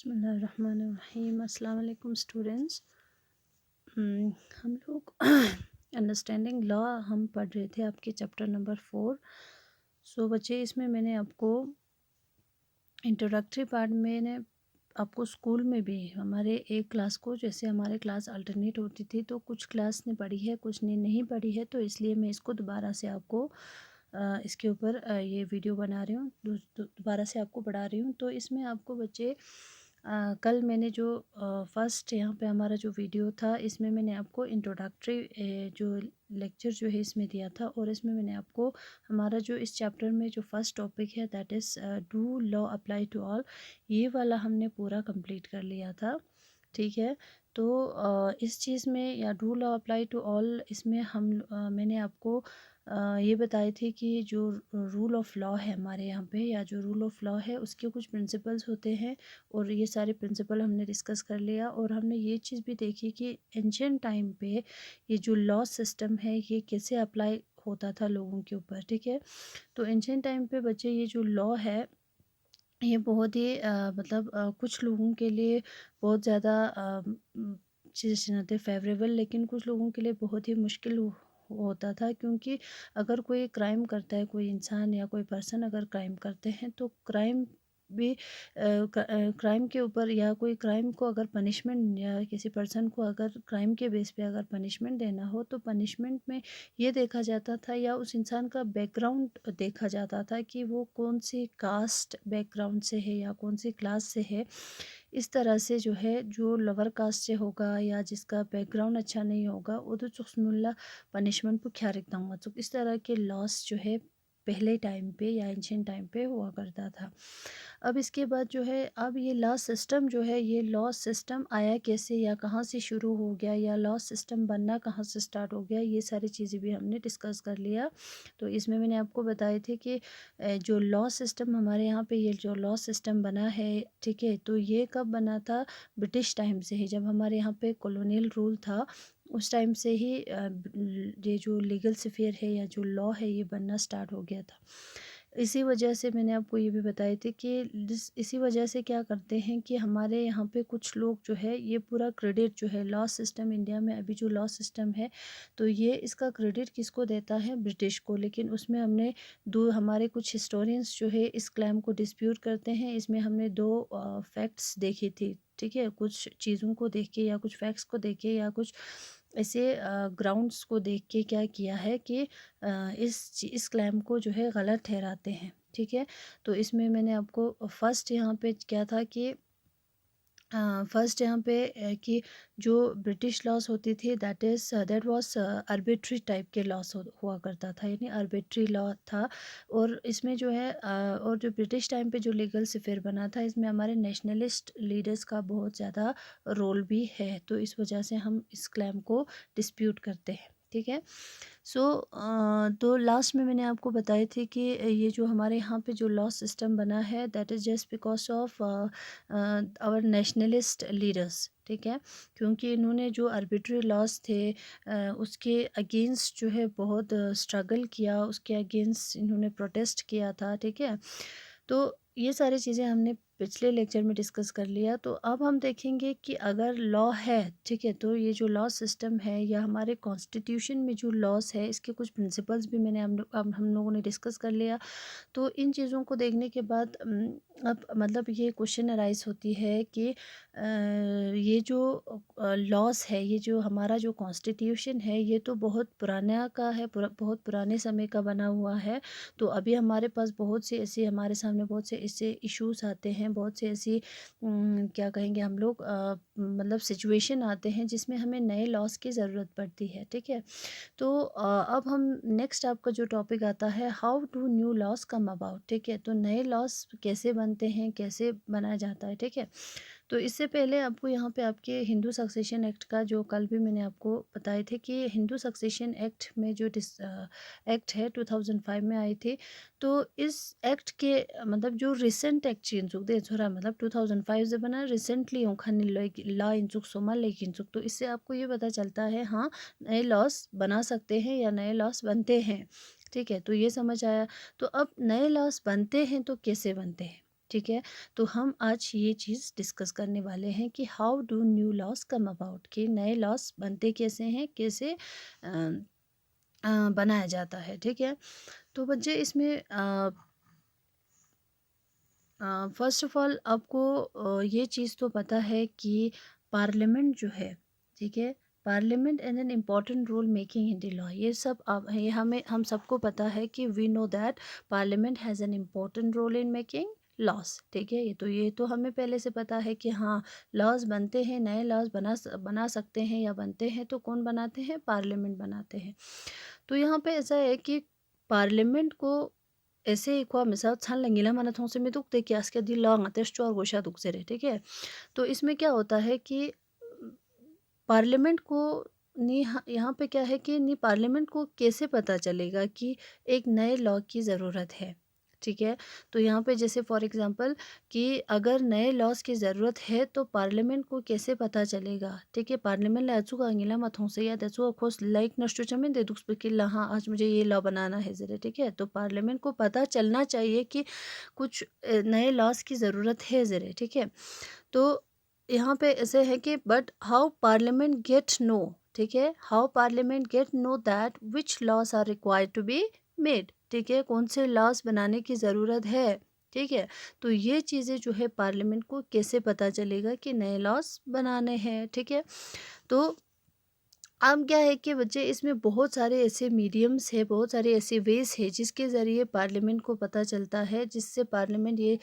बिस्मिल्लाहिर्रहमानिर्रहीम। अस्सलाम वालेकुम स्टूडेंट्स। हम लोग अंडरस्टैंडिंग लॉ हम पढ़ रहे थे आपके चैप्टर नंबर 4। सो बच्चे, इसमें मैंने आपको इंट्रोडक्टरी पार्ट में आपको स्कूल में भी हमारे एक क्लास को, जैसे हमारे क्लास अल्टरनेट होती थी तो कुछ क्लास ने पढ़ी है, कुछ ने नहीं पढ़ी है, तो इसलिए मैं इसको दोबारा से आपको इसके ऊपर ये वीडियो बना रही हूँ, दोबारा से आपको पढ़ा रही हूँ। तो इसमें आपको बच्चे कल मैंने जो फर्स्ट यहाँ पे हमारा जो वीडियो था, इसमें मैंने आपको इंट्रोडक्टरी जो लेक्चर जो है इसमें दिया था, और इसमें मैंने आपको हमारा जो इस चैप्टर में जो फर्स्ट टॉपिक है that is do law apply to all, ये वाला हमने पूरा कंप्लीट कर लिया था। ठीक है, तो इस चीज़ में या do law apply to all, इसमें मैंने आपको ये बताई थी कि जो रूल ऑफ लॉ है हमारे यहाँ पे, या जो रूल ऑफ लॉ है उसके कुछ प्रिंसिपल्स होते हैं, और ये सारे प्रिंसिपल हमने डिस्कस कर लिया। और हमने ये चीज़ भी देखी कि एंशिएंट टाइम पे ये जो लॉ सिस्टम है ये कैसे अप्लाई होता था लोगों के ऊपर। ठीक है, तो एंशिएंट टाइम पे बच्चे ये जो लॉ है ये बहुत ही मतलब कुछ लोगों के लिए बहुत ज़्यादा चीज़ फेवरेबल, लेकिन कुछ लोगों के लिए बहुत ही मुश्किल होता था, क्योंकि अगर कोई क्राइम करता है, कोई इंसान या कोई पर्सन अगर क्राइम करते हैं तो क्राइम भी क्राइम के ऊपर, या कोई क्राइम को अगर पनिशमेंट, या किसी पर्सन को अगर क्राइम के बेस पे अगर पनिशमेंट देना हो तो पनिशमेंट में ये देखा जाता था, या उस इंसान का बैकग्राउंड देखा जाता था कि वो कौन सी कास्ट बैकग्राउंड से है या कौन सी क्लास से है। इस तरह से जो है, जो लोअर कास्ट से होगा या जिसका बैकग्राउंड अच्छा नहीं होगा, उधर चुस्मुल्ला पनिशमेंट को क्या रखता हूँ, तो इस तरह के लॉस जो है पहले टाइम पे या एंशिएंट टाइम पे हुआ करता था। अब इसके बाद जो है, अब ये लॉ सिस्टम जो है, ये लॉ सिस्टम आया कैसे, या कहाँ से शुरू हो गया, या लॉ सिस्टम बनना कहाँ से स्टार्ट हो गया, ये सारी चीज़ें भी हमने डिस्कस कर लिया। तो इसमें मैंने आपको बताए थे कि जो लॉ सिस्टम हमारे यहाँ पे, ये जो लॉ सिस्टम बना है, ठीक है, तो ये कब बना था? ब्रिटिश टाइम से ही, जब हमारे यहाँ पे कॉलोनियल रूल था उस टाइम से ही ये जो लीगल स्फीयर है या जो लॉ है ये बनना स्टार्ट हो गया था। इसी वजह से मैंने आपको ये भी बताई थी कि इसी वजह से क्या करते हैं कि हमारे यहाँ पे कुछ लोग जो है, ये पूरा क्रेडिट जो है लॉ सिस्टम इंडिया में अभी जो लॉ सिस्टम है, तो ये इसका क्रेडिट किसको देता है? ब्रिटिश को। लेकिन उसमें हमने दो, हमारे कुछ हिस्टोरियंस जो है इस क्लेम को डिस्प्यूट करते हैं। इसमें हमने दो फैक्ट्स देखी थी, ठीक है, कुछ चीज़ों को देख के या कुछ फैक्ट्स को देख के या कुछ ऐसे ग्राउंड्स को देख के क्या किया है कि इस क्लेम को जो है गलत ठहराते हैं। ठीक है, तो इसमें मैंने आपको फर्स्ट यहाँ पे क्या था कि फर्स्ट यहाँ पे कि जो ब्रिटिश लॉस होती थी दैट वाज आर्बिट्री टाइप के लॉस हुआ करता था, यानी आर्बिट्री लॉ था। और इसमें जो है और जो ब्रिटिश टाइम पे जो लीगल स्फीयर बना था, इसमें हमारे नेशनलिस्ट लीडर्स का बहुत ज़्यादा रोल भी है, तो इस वजह से हम इस क्लेम को डिस्प्यूट करते हैं। ठीक है, सो तो लास्ट में मैंने आपको बताई थी कि ये जो हमारे यहाँ पे जो लॉ सिस्टम बना है that is just because of our nationalist leaders. ठीक है, क्योंकि इन्होंने जो आर्बिट्री लॉस थे उसके अगेंस्ट जो है बहुत स्ट्रगल किया, उसके अगेंस्ट इन्होंने प्रोटेस्ट किया था। ठीक है, तो ये सारी चीज़ें हमने पिछले लेक्चर में डिस्कस कर लिया। तो अब हम देखेंगे कि अगर लॉ है, ठीक है, तो ये जो लॉ सिस्टम है या हमारे कॉन्स्टिट्यूशन में जो लॉस है, इसके कुछ प्रिंसिपल्स भी हम लोगों ने डिस्कस कर लिया। तो इन चीज़ों को देखने के बाद अब मतलब ये क्वेश्चन अराइज होती है कि ये जो लॉस है, ये जो हमारा जो कॉन्स्टिट्यूशन है, ये तो बहुत पुराना का है, बहुत पुराने समय का बना हुआ है। तो अभी हमारे पास बहुत से ऐसे, हमारे सामने बहुत से ऐसे इश्यूज आते हैं, बहुत से ऐसी क्या कहेंगे हम लोग, मतलब सिचुएशन आते हैं जिसमें हमें नए लॉस की ज़रूरत पड़ती है। ठीक है, तो अब हम नेक्स्ट आपका जो टॉपिक आता है, how do new loss come about. ठीक है, तो नए लॉस कैसे बनते हैं, कैसे बनाया जाता है। ठीक है, तो इससे पहले आपको यहाँ पे आपके हिंदू सक्सेशन एक्ट का, जो कल भी मैंने आपको बताए थे कि हिंदू सक्सेशन एक्ट में जो एक्ट है 2005 में आई थी, तो इस एक्ट के मतलब जो रिसेंट एक्ट चेंज दे थोड़ा, मतलब 2005 से बना रिसेंटली खानी ला इंचुक सोमा लेक इंचुक, तो इससे आपको ये पता चलता है हाँ, नए लॉस बना सकते हैं या नए लॉस बनते हैं। ठीक है, तो ये समझ आया। तो अब नए लॉस बनते हैं तो कैसे बनते हैं? ठीक है। तो हम आज ये चीज़ डिस्कस करने वाले हैं कि how do new loss come about, कि नए लॉस बनते कैसे हैं, कैसे बनाया जाता है। ठीक है। तो बच्चे इसमें फ़र्स्ट ऑफ़ ऑल आपको ये चीज़ तो पता है कि पार्लियामेंट जो है, ठीक है, parliament and an important role making in the law, ये सब अब ये हम सबको पता है कि we know that parliament has an important role in making laws. ठीक है, ये तो हमें पहले से पता है कि हाँ, लॉज बनते हैं, नए लॉज बना सकते हैं या बनते हैं तो कौन बनाते हैं, पार्लियामेंट बनाते हैं। तो यहाँ पे ऐसा है कि पार्लियामेंट को ऐसे को मिसाल छान लंगिला माना थों से में दुख दे कि आज के दिल लॉन्ग आते और गोशा दुख से रहे। ठीक है। तो इसमें क्या होता है कि पार्लियामेंट को यहाँ पे क्या है कि नहीं, पार्लियामेंट को कैसे पता चलेगा कि एक नए लॉ की ज़रूरत है। ठीक है। तो यहाँ पे जैसे फॉर एग्जांपल कि अगर नए लॉज की ज़रूरत है तो पार्लियामेंट को कैसे पता चलेगा। ठीक है। पार्लियामेंट ला अचूक अंगिला मथों से या दचू अखोस लाइक नष्टो चमें दे दुख कि हाँ आज मुझे ये लॉ बनाना है ज़रा। ठीक है। तो पार्लियामेंट को पता चलना चाहिए कि कुछ नए लॉज की ज़रूरत है ज़रा। ठीक है। तो यहाँ पे ऐसे है कि but how parliament get know, ठीक है, how parliament get know that which laws are required to be made. ठीक है, कौन से लॉज बनाने की ज़रूरत है। ठीक है। तो ये चीज़ें जो है पार्लियामेंट को कैसे पता चलेगा कि नए लॉज बनाने हैं। ठीक है। तो अब क्या है कि बच्चे इसमें बहुत सारे ऐसे मीडियम्स है, बहुत सारे ऐसे वेज है जिसके ज़रिए पार्लियामेंट को पता चलता है, जिससे पार्लियामेंट ये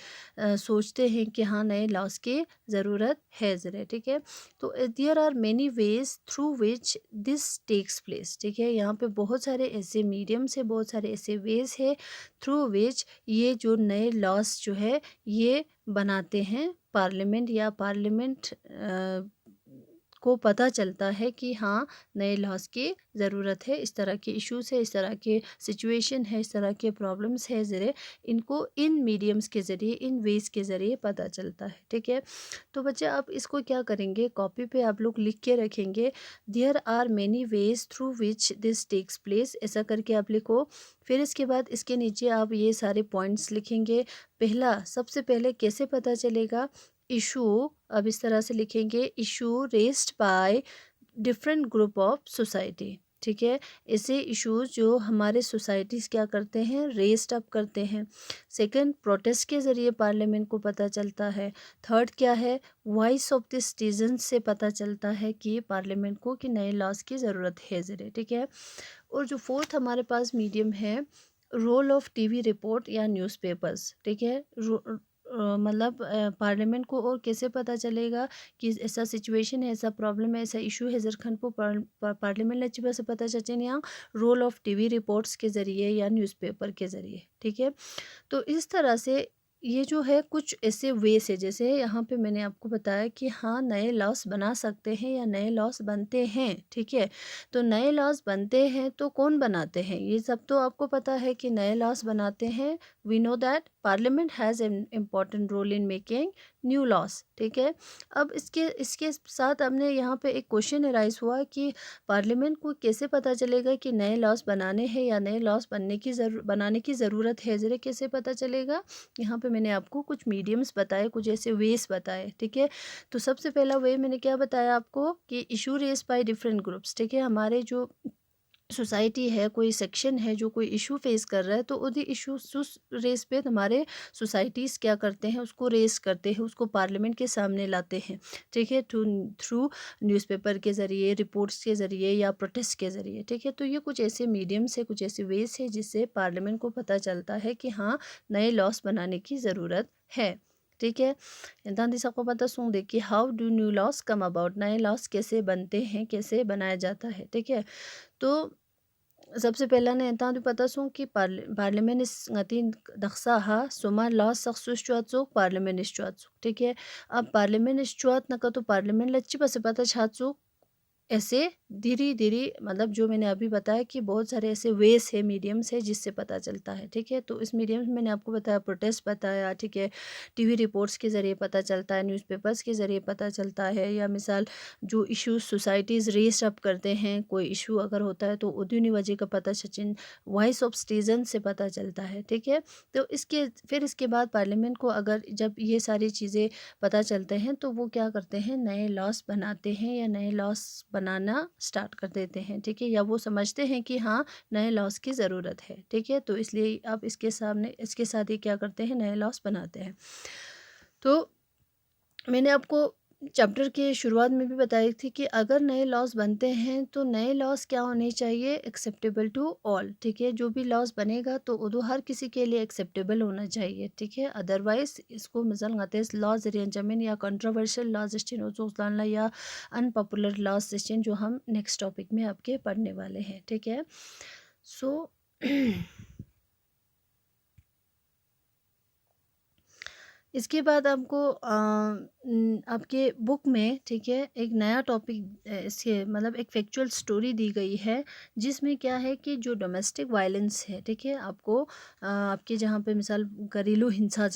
सोचते हैं कि हाँ नए लॉज की ज़रूरत है ज़रा। ठीक है। तो there are many ways through which this takes place. ठीक है। यहाँ पे बहुत सारे ऐसे मीडियम्स है, बहुत सारे ऐसे वेज है थ्रू विच ये जो नए लॉज जो है ये बनाते हैं पार्लियामेंट, या पार्लियामेंट को पता चलता है कि हाँ नए लॉज की ज़रूरत है, इस तरह के इश्यूज है, इस तरह के सिचुएशन है, इस तरह के प्रॉब्लम्स है ज़रे, इनको इन मीडियम्स के ज़रिए, इन वेज के ज़रिए पता चलता है। ठीक है। तो बच्चे आप इसको क्या करेंगे, कॉपी पे आप लोग लिख के रखेंगे, there are many ways through which this takes place, ऐसा करके आप लिखो। फिर इसके बाद इसके नीचे आप ये सारे पॉइंट्स लिखेंगे। पहला, सबसे पहले कैसे पता चलेगा, इशू, अब इस तरह से लिखेंगे, issue raised by different group of society. ठीक है। ऐसे इश्यूज जो हमारे सोसाइटीज़ क्या करते हैं, रेस्ड अप करते हैं। सेकंड, प्रोटेस्ट के ज़रिए पार्लियामेंट को पता चलता है। थर्ड क्या है, वॉइस ऑफ द सिटीजन से पता चलता है कि पार्लियामेंट को कि नए लॉज की ज़रूरत है ज़रे। ठीक है। और जो फोर्थ हमारे पास मीडियम है, रोल ऑफ टीवी रिपोर्ट या न्यूज़पेपर्स। ठीक है। मतलब पार्लियामेंट को और कैसे पता चलेगा कि ऐसा सिचुएशन है, ऐसा प्रॉब्लम है, ऐसा इशू है जरखन को पार्लियामेंट लच्ची से पता चचे यहाँ रोल ऑफ टीवी रिपोर्ट्स के ज़रिए या न्यूज़पेपर के ज़रिए। ठीक है। तो इस तरह से ये जो है कुछ ऐसे वेस है, जैसे यहाँ पे मैंने आपको बताया कि हाँ नए लॉस बना सकते हैं या नए लॉस बनते हैं। ठीक है। तो नए लॉस बनते हैं तो कौन बनाते हैं, ये सब तो आपको पता है कि नए लॉस बनाते हैं। We know that parliament has an important role in making new laws. ठीक है। अब इसके इसके साथ हमने यहाँ पे एक क्वेश्चन अराइज हुआ कि पार्लियामेंट को कैसे पता चलेगा कि नए लॉस बनाने हैं या नए लॉस बनाने की ज़रूरत है ज़रा, कैसे पता चलेगा। यहाँ पे मैंने आपको कुछ मीडियम्स बताए, कुछ ऐसे वेज बताए। ठीक है। तो सबसे पहला वे मैंने क्या बताया आपको कि issue raise by different groups. ठीक है। हमारे जो सोसाइटी है, कोई सेक्शन है जो कोई इशू फेस कर रहा है, तो उदी इशू रेस पे हमारे सोसाइटीज़ क्या करते हैं, उसको रेस करते हैं, उसको पार्लियामेंट के सामने लाते हैं। ठीक है। थ्रू न्यूज़पेपर के ज़रिए, रिपोर्ट्स के ज़रिए या प्रोटेस्ट के ज़रिए। ठीक है। तो ये कुछ ऐसे मीडियम्स है, कुछ ऐसे वेज है जिससे पार्लियामेंट को पता चलता है कि हाँ नए लॉस बनाने की ज़रूरत है। ठीक है। दादी सबको पता सुन दे कि how do new loss come about, नए लॉस कैसे बनते हैं, कैसे बनाया जाता है। ठीक है। तो सबसे पहला ने एंता भी पता सूं कि पार्लियामेंट इस ngati दक्सा हा सोमा लॉ सक्सुस चुआचुक पार्लियामेंट इस चुआचुक। ठीक है। अब पार्लियामेंट इस चुआत न का तो पार्लियामेंट लच्ची पसे पता छाचुक ऐसे धीरे धीरे मतलब जो मैंने अभी बताया कि बहुत सारे ऐसे वेस है, मीडियम्स है जिससे पता चलता है, ठीक है। तो इस मीडियम्स में मैंने आपको बताया, प्रोटेस्ट बताया, ठीक है, टीवी रिपोर्ट्स के ज़रिए पता चलता है, न्यूज़पेपर्स के ज़रिए पता चलता है, या मिसाल जो इश्यूज सोसाइटीज़ रेस अप करते हैं, कोई इशू अगर होता है तो उद्योनी वजह का पता सचिन वॉइस ऑफ सिटीजन से पता चलता है, ठीक है। तो इसके बाद पार्लियामेंट को अगर जब ये सारी चीज़ें पता चलते हैं तो वो क्या करते हैं, नए लॉस बनाते हैं या नए लॉस बनाना स्टार्ट कर देते हैं, ठीक है, या वो समझते हैं कि हाँ नए लॉस की ज़रूरत है, ठीक है। तो इसलिए अब इसके साथ ही क्या करते हैं, नए लॉस बनाते हैं। तो मैंने आपको चैप्टर के शुरुआत में भी बताई थी कि अगर नए लॉस बनते हैं तो नए लॉस क्या होने चाहिए, एक्सेप्टेबल टू ऑल, ठीक है। जो भी लॉस बनेगा तो वो हर किसी के लिए एक्सेप्टेबल होना चाहिए, ठीक है। अदरवाइज इसको मिसाल गाते लॉज जमीन या कंट्रोवर्शियल लॉज या अनपॉपुलर लॉज जो हम नेक्स्ट टॉपिक में आपके पढ़ने वाले हैं, ठीक है। सो इसके बाद आपको आपके बुक में, ठीक है, एक नया टॉपिक इसके मतलब एक फैक्चुअल स्टोरी दी गई है, जिसमें क्या है कि जो डोमेस्टिक वायलेंस है, ठीक है, आपको आपके जहाँ पे मिसाल घरेलू हिंसा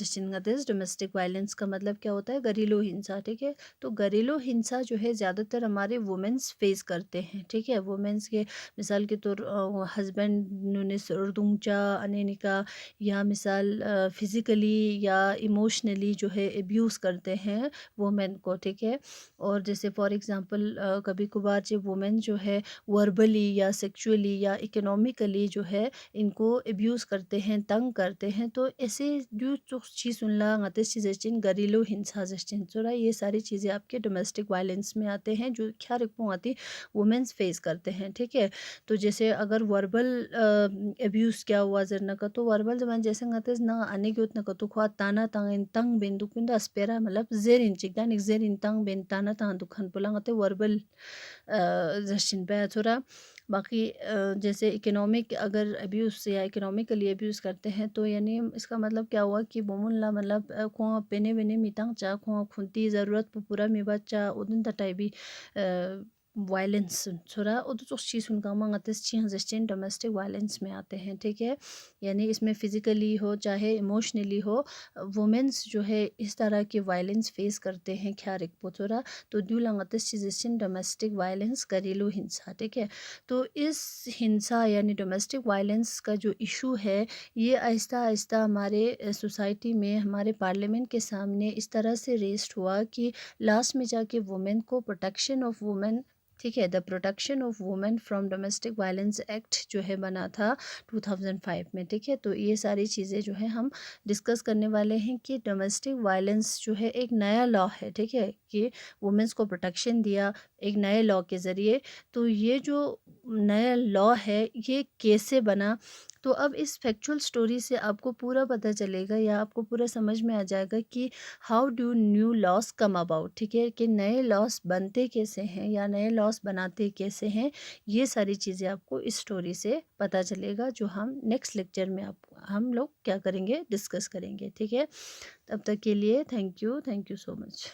डोमेस्टिक वायलेंस का मतलब क्या होता है, घरेलू हिंसा, ठीक है। तो घरेलू हिंसा जो है ज़्यादातर हमारे वुमेंस फेस करते हैं, ठीक है। वुमेंस के मिसाल के तौर हस्बैंड ने सरदूंचा अनेनिका, या मिसाल फिज़िकली या इमोशनली जो है एब्यूज़ करते हैं वुमेन को, ठीक है। और जैसे फॉर एग्ज़ाम्पल कभी कभार जब वुमेन जो है वर्बली या सेक्सुअली या इकोनॉमिकली जो है इनको एब्यूज़ करते हैं, तंग करते हैं, तो ऐसे जो चीज़ सुनला चीज़ें घरेलू हिंसा जस्टिन ये सारी चीज़ें आपके डोमेस्टिक वायलेंस में आते हैं, जो क्या रिपो आती वुमेन्स फेस करते हैं, ठीक है। तो जैसे अगर वर्बल अब्यूज़ क्या हुआ जरना का, तो वर्बल जमान जैसे ngates na ani gyut na to khwa tana tang tang ben du kinda aspera मतलब जेर इंचिक दानिक जेर इन तंग बेन ताना तान दुखान पुलांग ते वर्बल जस्टिन पे थोड़ा बाकी जैसे इकोनॉमिक अगर अब्यूज़ या इकोनॉमिकली अब्यूज़ करते हैं तो यानी इसका मतलब क्या हुआ कि बोमुल्ला मतलब खुआ पेने बेने मितांग चा खुआ खुंती ज़रूरत पूरा में बच्चा उदन तटाई भी वायलेंस थोड़ा उधर चीज़ उनका मांगते चीज़ जस्टिन डोमेस्टिक वायलेंस में आते हैं, ठीक है। यानी इसमें फ़िज़िकली हो चाहे इमोशनली हो, वुमेंस जो है इस तरह के वायलेंस फेस करते हैं, क्या रिकपो थोड़ा तो ड्यू लंगते चीज़ डोमेस्टिक वायलेंस घरेलू हिंसा, ठीक है। तो इस हिंसा यानी डोमेस्टिक वायलेंस का जो इशू है, ये आहिस्ता आहिस्ता हमारे सोसाइटी में हमारे पार्लियामेंट के सामने इस तरह से रेस्ट हुआ कि लास्ट में जाके वुमेन को प्रोटेक्शन ऑफ वुमेन, ठीक है, the protection of women from domestic violence act जो है बना था 2005 में, ठीक है। तो ये सारी चीज़ें जो है हम डिस्कस करने वाले हैं कि डोमेस्टिक वायलेंस जो है एक नया लॉ है, ठीक है, कि वुमेन्स को प्रोटेक्शन दिया एक नए लॉ के ज़रिए। तो ये जो नया लॉ है ये कैसे बना, तो अब इस फैक्चुअल स्टोरी से आपको पूरा पता चलेगा या आपको पूरा समझ में आ जाएगा कि how do new loss come about, ठीक है, कि नए लॉस बनते कैसे हैं या नए लॉस बनाते कैसे हैं। ये सारी चीज़ें आपको इस स्टोरी से पता चलेगा, जो हम नेक्स्ट लेक्चर में आप हम लोग क्या करेंगे, डिस्कस करेंगे, ठीक है। तब तक के लिए थैंक यू सो मच।